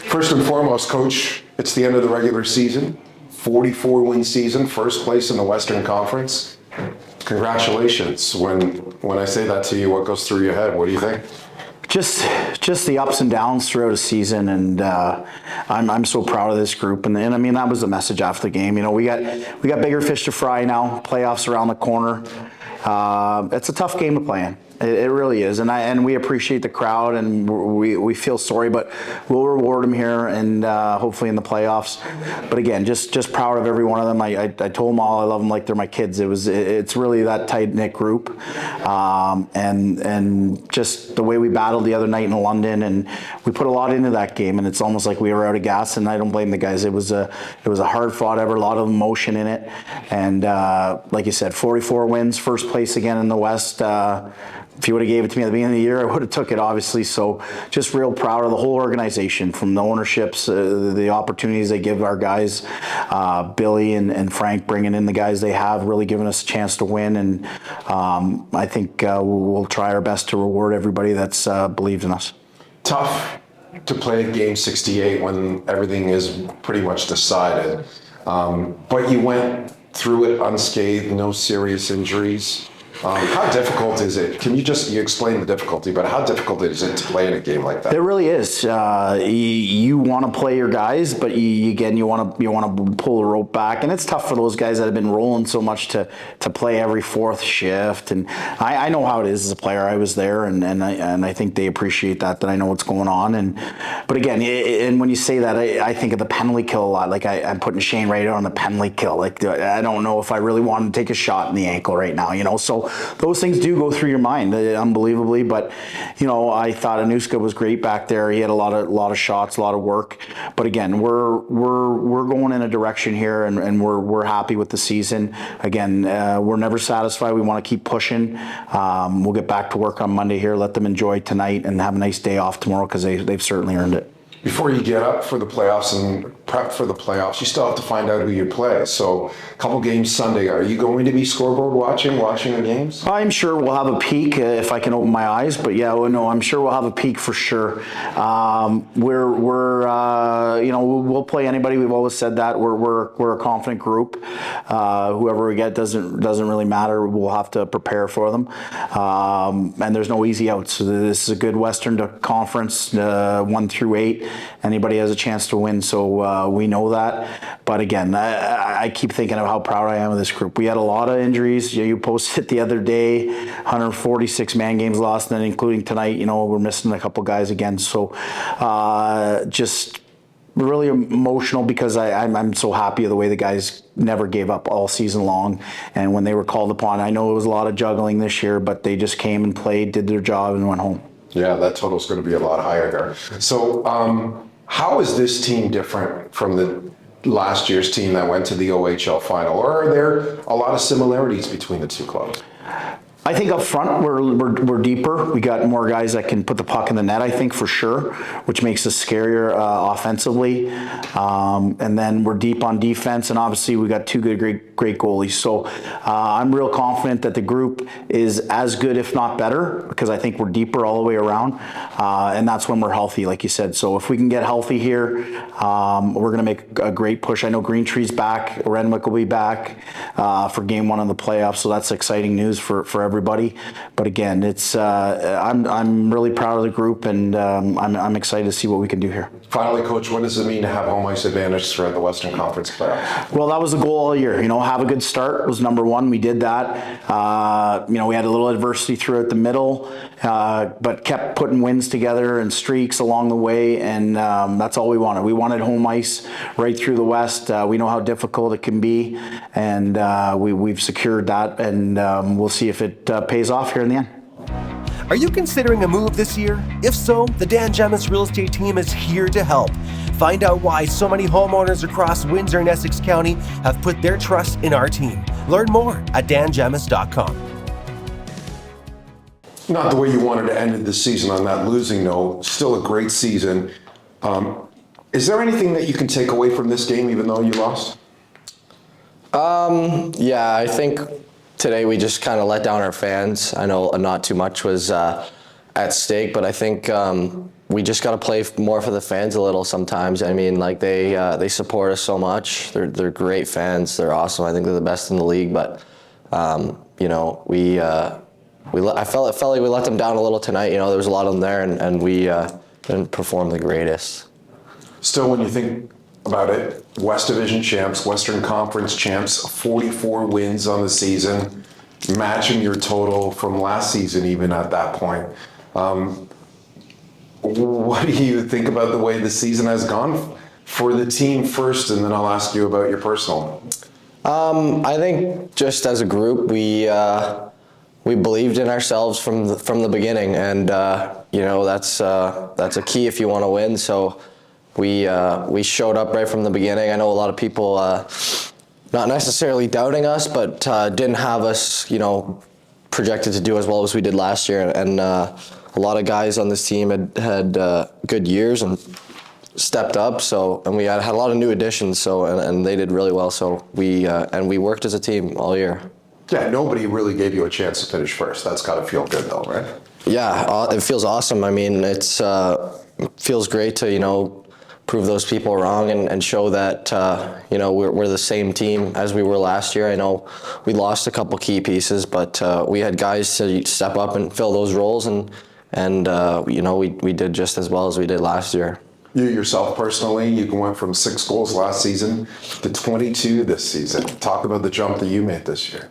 First and foremost, Coach, it's the end of the regular season, 44-win season, first place in the Western Conference. Congratulations. When I say that to you, what goes through your head? What do you think? Just the ups and downs throughout a season, and I'm so proud of this group. And I mean, that was the message after the game. You know, we got bigger fish to fry now. Playoffs around the corner. It's a tough game to play in. It really is, and we appreciate the crowd, and we feel sorry, but we'll reward them here and hopefully in the playoffs. But again, just proud of every one of them. I told them all I love them like they're my kids. It's really that tight knit group, and just the way we battled the other night in London, and we put a lot into that game, and it's almost like we were out of gas. And I don't blame the guys. It was a hard fought effort, a lot of emotion in it, and like you said, 44 wins, first place again in the West. If you would have gave it to me at the beginning of the year, I would have took it, obviously. So just real proud of the whole organization, from the ownerships, the opportunities they give our guys, Billy and Frank bringing in the guys they have, really giving us a chance to win. And I think we'll try our best to reward everybody that's believed in us. Tough to play game 68 when everything is pretty much decided. But you went through it unscathed, no serious injuries. How difficult is it? Can you explain the difficulty, but how difficult is it to play in a game like that? It really is. You want to play your guys, but you want to pull the rope back, and it's tough for those guys that have been rolling so much to play every fourth shift. And I know how it is as a player. I was there, and I think they appreciate that I know what's going on. But again, and when you say that, I think of the penalty kill a lot. Like I'm putting Shane right on the penalty kill. Like I don't know if I really want to take a shot in the ankle right now. You know, so those things do go through your mind, unbelievably. But you know, I thought Anuska was great back there. He had a lot of shots, a lot of work. But again, we're going in a direction here, and we're happy with the season. Again, we're never satisfied. We want to keep pushing. We'll get back to work on Monday here. Let them enjoy tonight and have a nice day off tomorrow, because they've certainly earned it. Before you get up for the playoffs and prep for the playoffs, you still have to find out who you play. So a couple games Sunday. Are you going to be scoreboard watching the games? I'm sure we'll have a peek if I can open my eyes. But yeah, no, I'm sure we'll have a peek for sure. We'll play anybody. We've always said that. We're a confident group. Whoever we get doesn't really matter. We'll have to prepare for them. And there's no easy outs. So this is a good Western Conference, 1 through 8. Anybody has a chance to win, so we know that. But again, I keep thinking of how proud I am of this group. We had a lot of injuries. You posted it the other day, 146 man games lost, and then including tonight, we're missing a couple guys again. So just really emotional, because I'm so happy of the way the guys never gave up all season long. And when they were called upon, I know it was a lot of juggling this year, but they just came and played, did their job, and went home. Yeah, that total's going to be a lot higher. So how is this team different from the last year's team that went to the OHL final? Or are there a lot of similarities between the two clubs? I think up front we're deeper. We got more guys that can put the puck in the net, I think, for sure, which makes us scarier offensively. And then we're deep on defense, and obviously we got two great goalies. So I'm real confident that the group is as good, if not better, because I think we're deeper all the way around. And that's when we're healthy, like you said. So if we can get healthy here, we're going to make a great push. I know Greentree's back. Renwick will be back for game 1 of the playoffs. So that's exciting news for everybody. But again, it's I'm really proud of the group, and I'm excited to see what we can do here. Finally, Coach, what does it mean to have home ice advantage throughout the Western Conference playoffs? Well, that was the goal all year. Have a good start was number one. We did that. We had a little adversity throughout the middle, but kept putting wins together and streaks along the way, and that's all we wanted. We wanted home ice right through the West. We know how difficult it can be, and we've secured that, and we'll see if it pays off here in the end. Are you considering a move this year? If so, the Dan Gemus Real Estate team is here to help. Find out why so many homeowners across Windsor and Essex County have put their trust in our team. Learn more at dangemus.com. Not the way you wanted to end the season on that losing note. Still a great season. Is there anything that you can take away from this game, even though you lost? Yeah, I think today we just kind of let down our fans. I know not too much was at stake, but I think we just got to play more for the fans a little sometimes. I mean, like they support us so much. They're great fans. They're awesome. I think they're the best in the league. But you know, I felt like we let them down a little tonight. You know, there was a lot of them there, and we didn't perform the greatest. Still, when you think about it, West Division champs, Western Conference champs, 44 wins on the season, matching your total from last season even at that point. What do you think about the way the season has gone for the team first, and then I'll ask you about your personal? I think just as a group, we believed in ourselves from the beginning, and you know, that's a key if you want to win. So we showed up right from the beginning. I know a lot of people not necessarily doubting us, but didn't have us, you know, projected to do as well as we did last year, and a lot of guys on this team had good years and stepped up. So, and we had a lot of new additions. So, and they did really well. So we worked as a team all year. Yeah, nobody really gave you a chance to finish first. That's got to feel good, though, right? Yeah, it feels awesome. I mean, it feels great to, you know, prove those people wrong and show that you know, we're the same team as we were last year. I know we lost a couple key pieces, but we had guys to step up and fill those roles, and you know, we did just as well as we did last year. You yourself personally, you went from 6 goals last season to 22 this season. Talk about the jump that you made this year.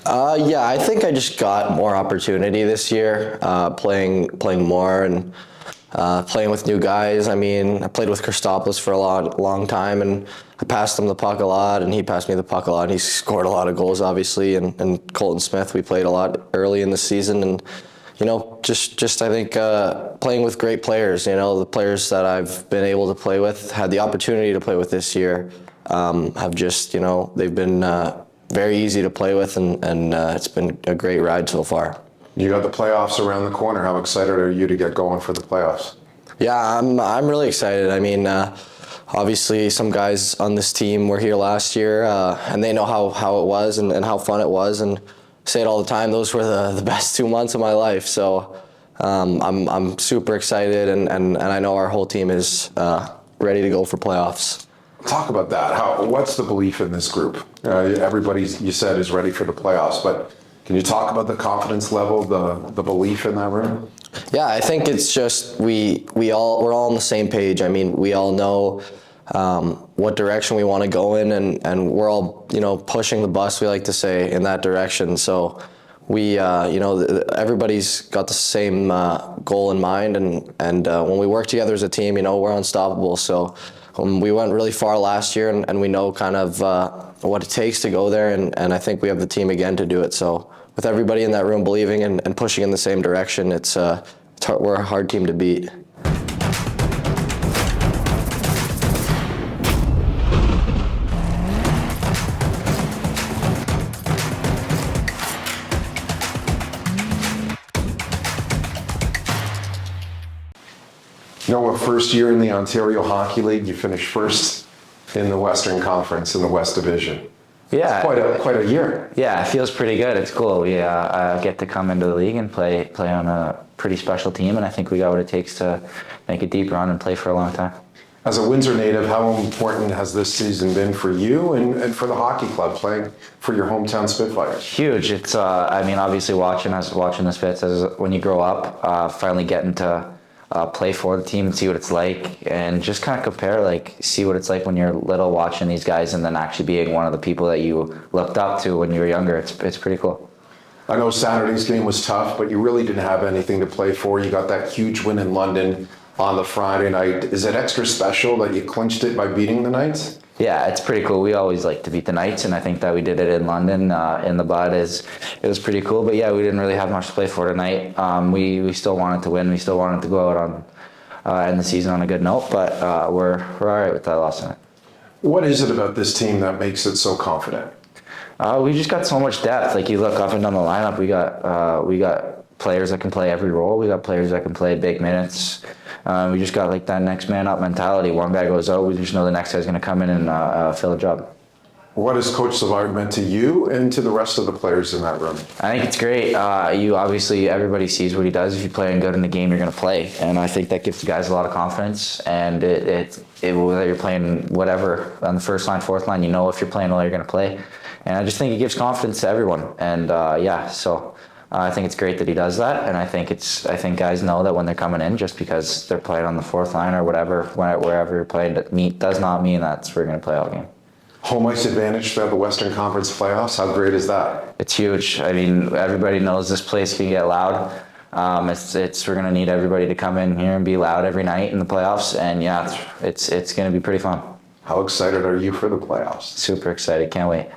Yeah, I think I just got more opportunity this year, playing more and playing with new guys. I mean, I played with Christopoulos for a long time, and I passed him the puck a lot, and he passed me the puck a lot. He scored a lot of goals, obviously, and Colton Smith, we played a lot early in the season, and you know, just I think playing with great players. You know, the players that I've been able to play with, had the opportunity to play with this year, have just, you know, they've been very easy to play with, and it's been a great ride so far. You got the playoffs around the corner. How excited are you to get going for the playoffs? Yeah, I'm really excited. I mean, obviously some guys on this team were here last year, and they know how it was and how fun it was, and say it all the time, those were the best 2 months of my life. So I'm super excited, and I know our whole team is ready to go for playoffs. Talk about that. What's the belief in this group? Everybody, you said, is ready for the playoffs, but can you talk about the confidence level, the belief in that room? Yeah, I think it's just we're all on the same page. I mean, we all know what direction we want to go in, and we're all, you know, pushing the bus, we like to say, in that direction. So we, you know, everybody's got the same goal in mind, and when we work together as a team, you know, we're unstoppable. So we went really far last year, and we know kind of what it takes to go there, and I think we have the team again to do it. So with everybody in that room believing and pushing in the same direction, we're a hard team to beat. You know, what, first year in the Ontario Hockey League, you finished first in the Western Conference in the West Division. Yeah, It's quite a year. yeah, it feels pretty good. It's cool. We get to come into the league and play on a pretty special team, and I think we got what it takes to make a deep run and play for a long time. As a Windsor native, how important has this season been for you and for the hockey club, playing for your hometown Spitfires? Huge. It's I mean, obviously watching the Spits as when you grow up, finally getting to play for the team and see what it's like, and just kind of compare, like, see what it's like when you're little watching these guys, and then actually being one of the people that you looked up to when you were younger. It's pretty cool. I know Saturday's game was tough, but you really didn't have anything to play for. You got that huge win in London on the Friday night. Is it extra special that you clinched it by beating the Knights? Yeah, it's pretty cool. We always like to beat the Knights, and I think that we did it in London in the bud. It was pretty cool. But yeah, we didn't really have much to play for tonight. We still wanted to win. We still wanted to go out on end the season on a good note. But we're all right with that loss tonight. What is it about this team that makes it so confident? We just got so much depth. Like, you look up and down the lineup, we got players that can play every role. We got players that can play big minutes. We just got like that next man up mentality. One guy goes out, we just know the next guy's going to come in and fill a job. What has Coach Savard meant to you and to the rest of the players in that room? I think it's great. Everybody sees what he does. If you're playing good in the game, you're going to play, and I think that gives the guys a lot of confidence. And whether you're playing whatever on the first line, fourth line, you know if you're playing well, you're going to play. And I just think it gives confidence to everyone. And so I think it's great that he does that. And I think guys know that when they're coming in, just because they're playing on the fourth line or whatever, wherever you're playing, does not mean that's where you're going to play all game. Home ice advantage throughout the Western Conference playoffs. How great is that? It's huge. I mean, everybody knows this place can get loud. We're gonna need everybody to come in here and be loud every night in the playoffs. And yeah, it's gonna be pretty fun. How excited are you for the playoffs? Super excited. Can't wait.